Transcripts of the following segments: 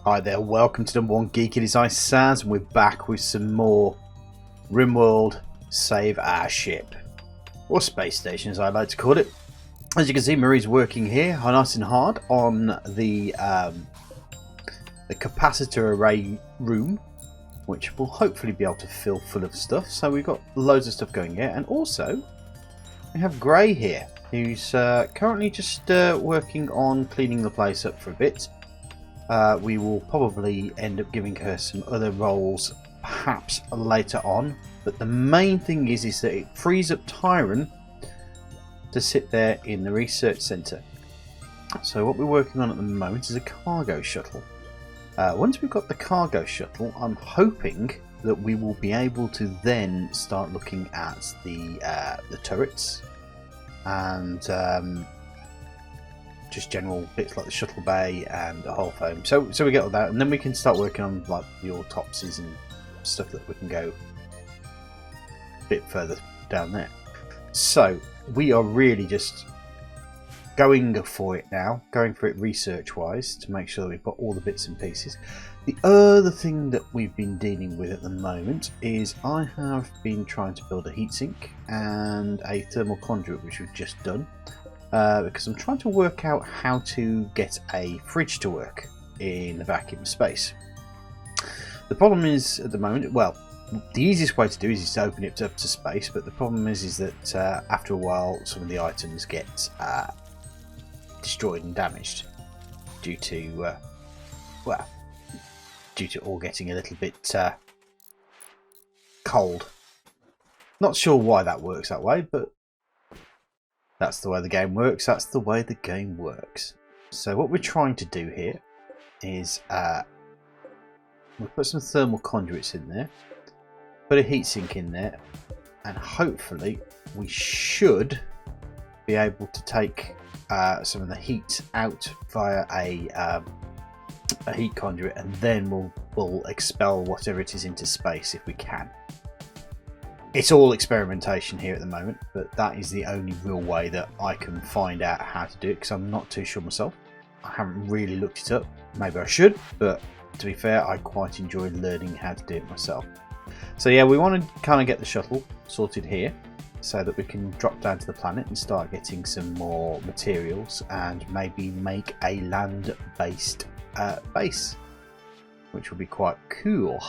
Hi there, welcome to the one Geek. It is I, Saz, and we're back with some more Rimworld Save Our Ship. Or Space Station, as I like to call it. As you can see, Marie's working here, nice and hard, on the capacitor array room, which will hopefully be able to fill full of stuff. So we've got loads of stuff going here, and also we have Gray here, who's currently just working on cleaning the place up for a bit. We will probably end up giving her some other roles perhaps later on, but the main thing is that it frees up Tyron to sit there in the research centre. So what we're working on at the moment is a cargo shuttle. Once we've got the cargo shuttle, I'm hoping that we will be able to then start looking at the turrets and just general bits like the shuttle bay and the hull foam. So we get all that, and then we can start working on like the autopsies and stuff that we can go a bit further down there. So we are really just going for it now, going for it research wise to make sure that we've got all the bits and pieces. The other thing that we've been dealing with at the moment is I have been trying to build a heatsink and a thermal conduit, which we've just done. Because I'm trying to work out how to get a fridge to work in the vacuum space. The problem is at the moment, well, the easiest way to do is just open it up to space, but the problem is that after a while some of the items get destroyed and damaged due to all getting a little bit cold. Not sure why that works that way, but that's the way the game works. That's the way the game works. So what we're trying to do here is we'll put some thermal conduits in there, put a heatsink in there, and hopefully we should be able to take some of the heat out via a heat conduit, and then we'll expel whatever it is into space if we can. It's all experimentation here at the moment, but that is the only real way that I can find out how to do it, because I'm not too sure myself. I haven't really looked it up. Maybe I should, but to be fair, I quite enjoy learning how to do it myself. So yeah, we want to kind of get the shuttle sorted here so that we can drop down to the planet and start getting some more materials and maybe make a land-based base, which will be quite cool.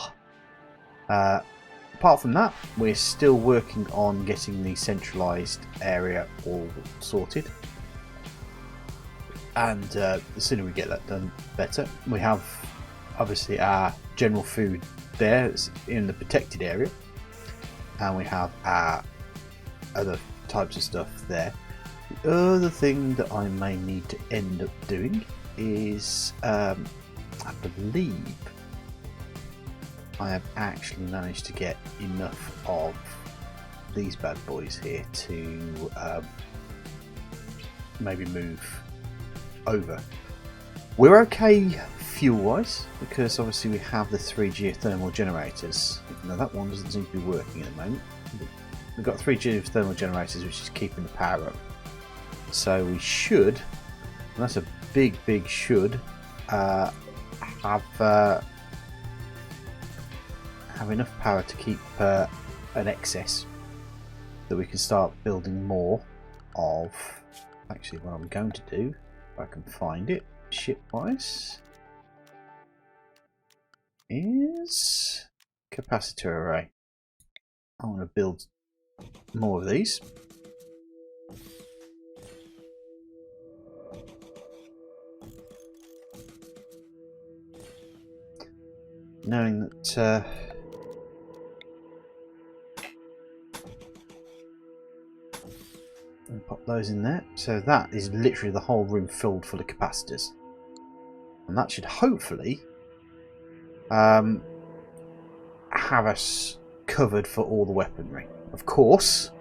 Apart from that, we're still working on getting the centralised area all sorted, and the sooner we get that done, better. We have obviously our general food there in the protected area, and we have our other types of stuff there. The other thing that I may need to end up doing is, I believe I have actually managed to get enough of these bad boys here to maybe move over. We're okay fuel wise because obviously we have the 3 geothermal generators, even though that one doesn't seem to be working at the moment. We've got 3 geothermal generators which is keeping the power up, so we should, and that's a big should, have enough power to keep an excess that we can start building more of. Actually, what I'm going to do, if I can find it ship wise, is capacitor array. I want to build more of these. Knowing that and pop those in there, so that is literally the whole room filled full of capacitors, and that should hopefully have us covered for all the weaponry. Of course,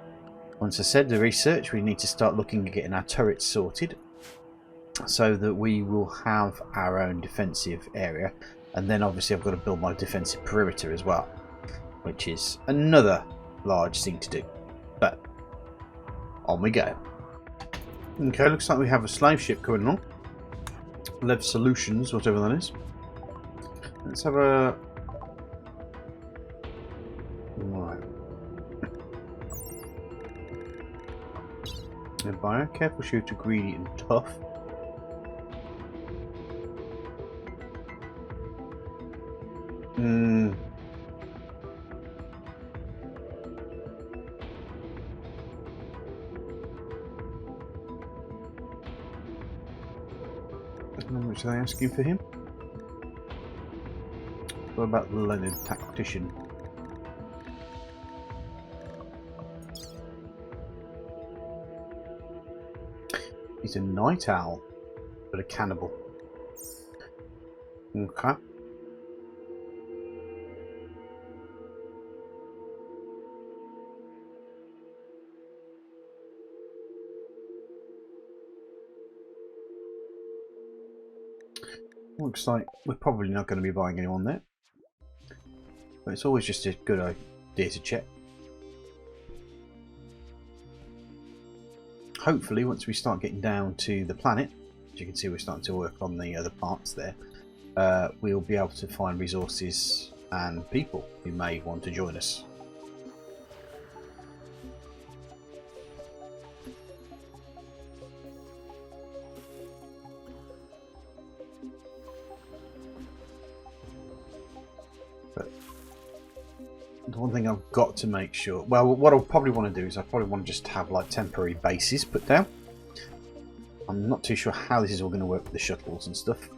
once I said the research, we need to start looking at getting our turrets sorted so that we will have our own defensive area, and then obviously I've got to build my defensive perimeter as well, which is another large thing to do, but on we go. Okay, looks like we have a slave ship coming along. Lev Solutions, whatever that is. Let's have a... Right. Bio, careful shooter, greedy and tough. How much are they asking for him? What about the learned tactician? He's a night owl, but a cannibal. Okay. Looks like we're probably not going to be buying anyone there. But it's always just a good idea to check. Hopefully, once we start getting down to the planet, as you can see we're starting to work on the other parts there, we'll be able to find resources and people who may want to join us. But the one thing I've got to make sure, well, what I'll probably want to do is I probably want to just have like temporary bases put down. I'm not too sure how this is all going to work with the shuttles and stuff.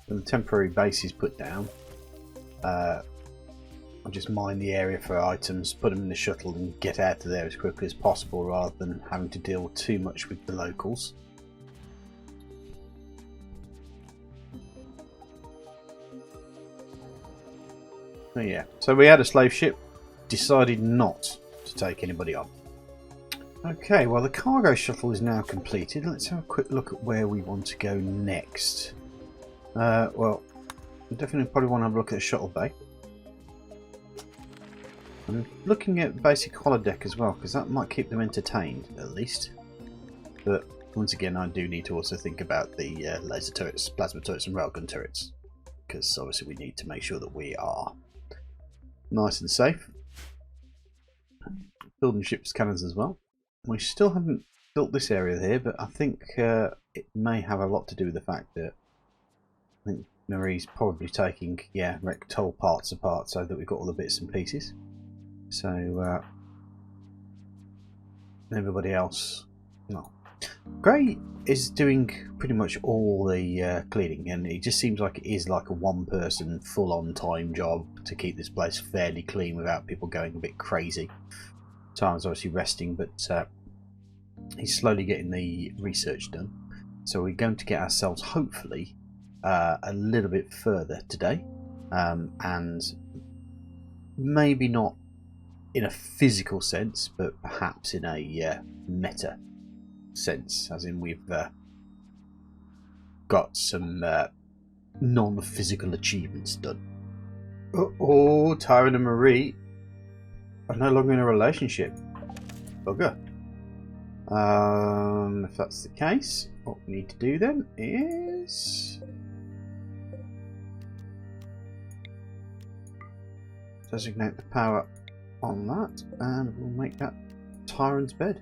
When the temporary base is put down, I'll just mine the area for items, put them in the shuttle and get out of there as quickly as possible rather than having to deal too much with the locals. Oh yeah, so we had a slave ship, decided not to take anybody on. Okay, well the cargo shuttle is now completed. Let's have a quick look at where we want to go next. Well, we definitely probably want to have a look at the shuttle bay. I'm looking at basic holodeck as well, because that might keep them entertained at least. But once again, I do need to also think about the laser turrets, plasma turrets and railgun turrets, because obviously we need to make sure that we are nice and safe. Building ships cannons as well. We still haven't built this area here, but I think it may have a lot to do with the fact that I think Marie's probably taking, yeah, wrecked whole parts apart so that we've got all the bits and pieces. So everybody else, no. Gray is doing pretty much all the cleaning, and it just seems like it is like a one-person, full-on time job to keep this place fairly clean without people going a bit crazy. Time's obviously resting, but he's slowly getting the research done. So we're going to get ourselves, hopefully, a little bit further today, and maybe not in a physical sense, but perhaps in a meta sense, as in we've got some non-physical achievements done. Oh, Tyron and Marie are no longer in a relationship. Bugger. If that's the case, what we need to do then is designate the power on that, and we'll make that Tyron's bed.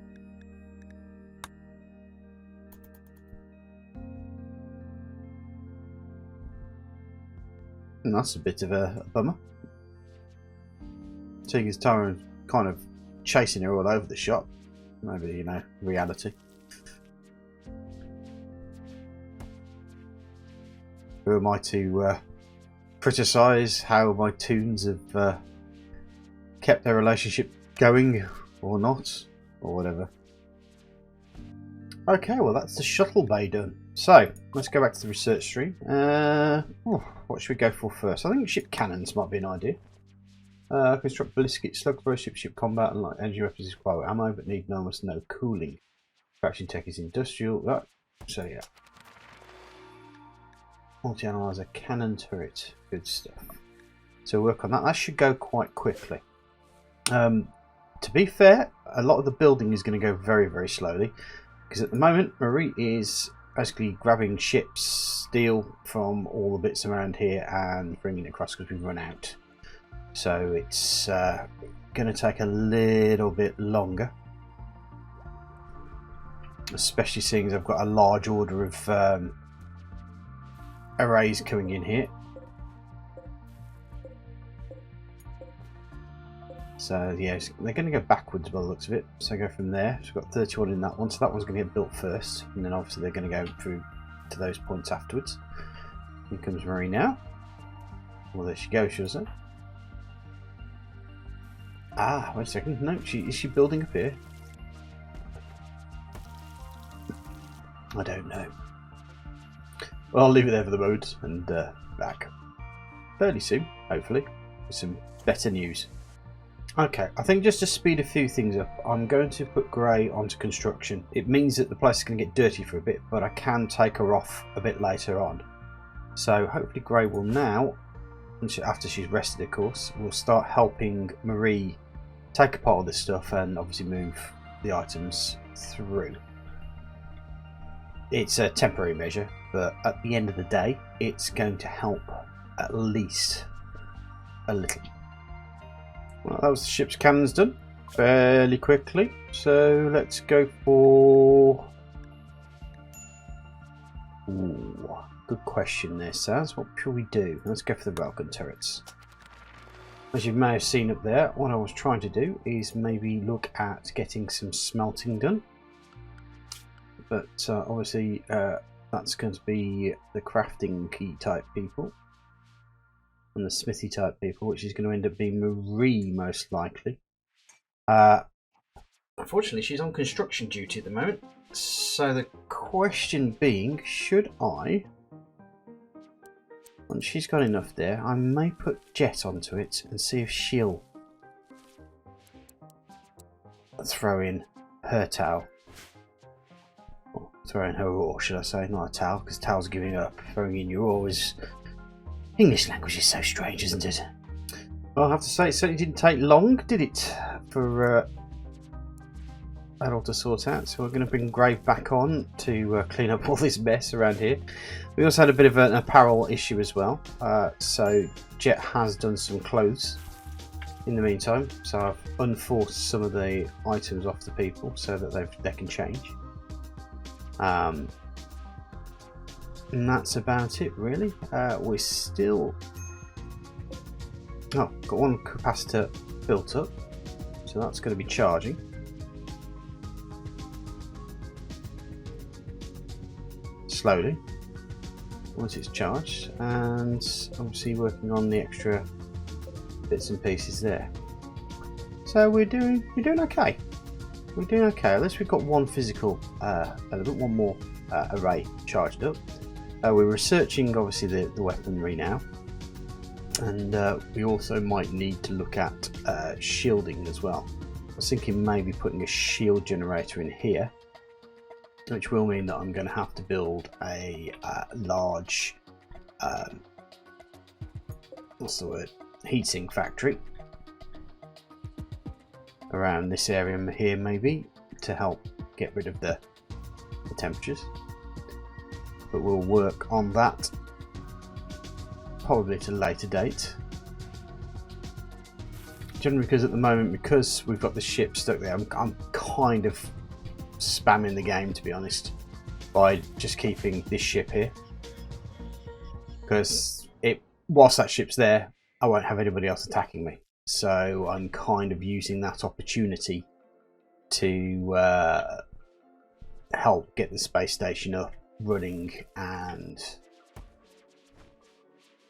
And that's a bit of a bummer. Seeing as Tyron's kind of chasing her all over the shop. Maybe, you know, reality. Who am I to criticise how my toons have kept their relationship going, or not, or whatever. Okay, well that's the shuttle bay done. So, let's go back to the research stream. What should we go for first? I think ship cannons might be an idea. Construct ballistic slug throw ship combat and light energy weapons require ammo but need almost no cooling. Faction tech is industrial. Right. So yeah. Multi-analyzer cannon turret. Good stuff. So work on that. That should go quite quickly. To be fair, a lot of the building is going to go very, very slowly. Because at the moment, Marie is basically grabbing ships, steel from all the bits around here and bringing it across because we've run out. So it's going to take a little bit longer. Especially seeing as I've got a large order of arrays coming in here. So yeah, they're going to go backwards by the looks of it. So go from there. So we've got 31 in that one. So that one's going to get built first. And then obviously they're going to go through to those points afterwards. Here comes Marie now. Well, there she goes, should I say. Ah, wait a second. No, is she building up here? I don't know. Well, I'll leave it there for the moment and back fairly soon, hopefully, with some better news. Okay, I think just to speed a few things up, I'm going to put Grey onto construction. It means that the place is going to get dirty for a bit, but I can take her off a bit later on. So hopefully Grey will now, after she's rested of course, will start helping Marie take apart all this stuff and obviously move the items through. It's a temporary measure, but at the end of the day, it's going to help at least a little. Well, that was the ship's cannons done fairly quickly. So let's go for... Ooh, good question there, Saz. What should we do? Let's go for the railgun turrets. As you may have seen up there, what I was trying to do is maybe look at getting some smelting done. But obviously that's going to be the crafting key type people. And the smithy type people, which is going to end up being Marie most likely. Unfortunately, she's on construction duty at the moment. So the question being, should I, once she's got enough there, I may put Jet onto it and see if she'll throw in her towel. Or throw in her oar, should I say, not a towel, because towel's giving up. Throwing in your oar is... English language is so strange, isn't it? Well, I have to say, it certainly didn't take long, did it, for that all to sort out. So we're going to bring Grave back on to clean up all this mess around here. We also had a bit of an apparel issue as well. So Jet has done some clothes in the meantime. So I've unforced some of the items off the people so that they can change. And that's about it, really. We're still... Oh, got one capacitor built up, so that's going to be charging. Slowly, once it's charged, and obviously working on the extra bits and pieces there. So we're doing okay. We're doing okay. At least we've got one physical element, one more array charged up. We're researching obviously the weaponry now, and we also might need to look at shielding as well. I was thinking maybe putting a shield generator in here, which will mean that I'm going to have to build a large what's the word, heatsink factory around this area here, maybe to help get rid of the temperatures. But we'll work on that probably at a later date. Generally, because at the moment, because we've got the ship stuck there, I'm kind of spamming the game, to be honest, by just keeping this ship here. Because whilst that ship's there, I won't have anybody else attacking me. So I'm kind of using that opportunity to help get the space station up, running and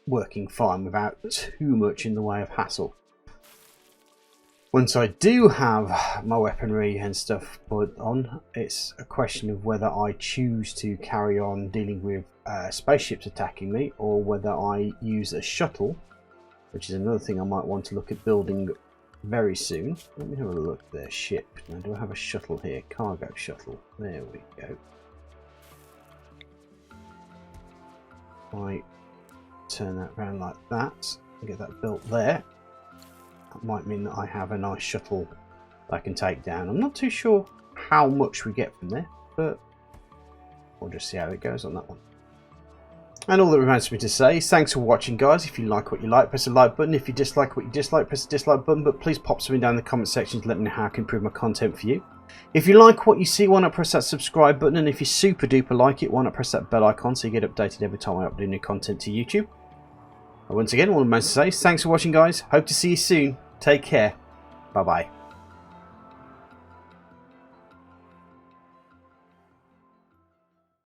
working fine without too much in the way of hassle. Once I do have my weaponry and stuff put on, it's a question of whether I choose to carry on dealing with spaceships attacking me, or whether I use a shuttle, which is another thing I might want to look at building very soon. Let me have a look there. Ship. Now, do I have a shuttle here? Cargo shuttle. There we go. I turn that around like that and get that built there. That might mean that I have a nice shuttle I can take down. I'm not too sure how much we get from there. but we'll just see how it goes on that one. And all that remains for me to say is thanks for watching, guys. If you like what you like, press the like button. If you dislike what you dislike, press the dislike button. But please pop something down in the comment section to let me know how I can improve my content for you. If you like what you see, why not press that subscribe button? And if you super duper like it, why not press that bell icon so you get updated every time I upload new content to YouTube. And once again, all that remains to say is thanks for watching, guys. Hope to see you soon. Take care. Bye-bye.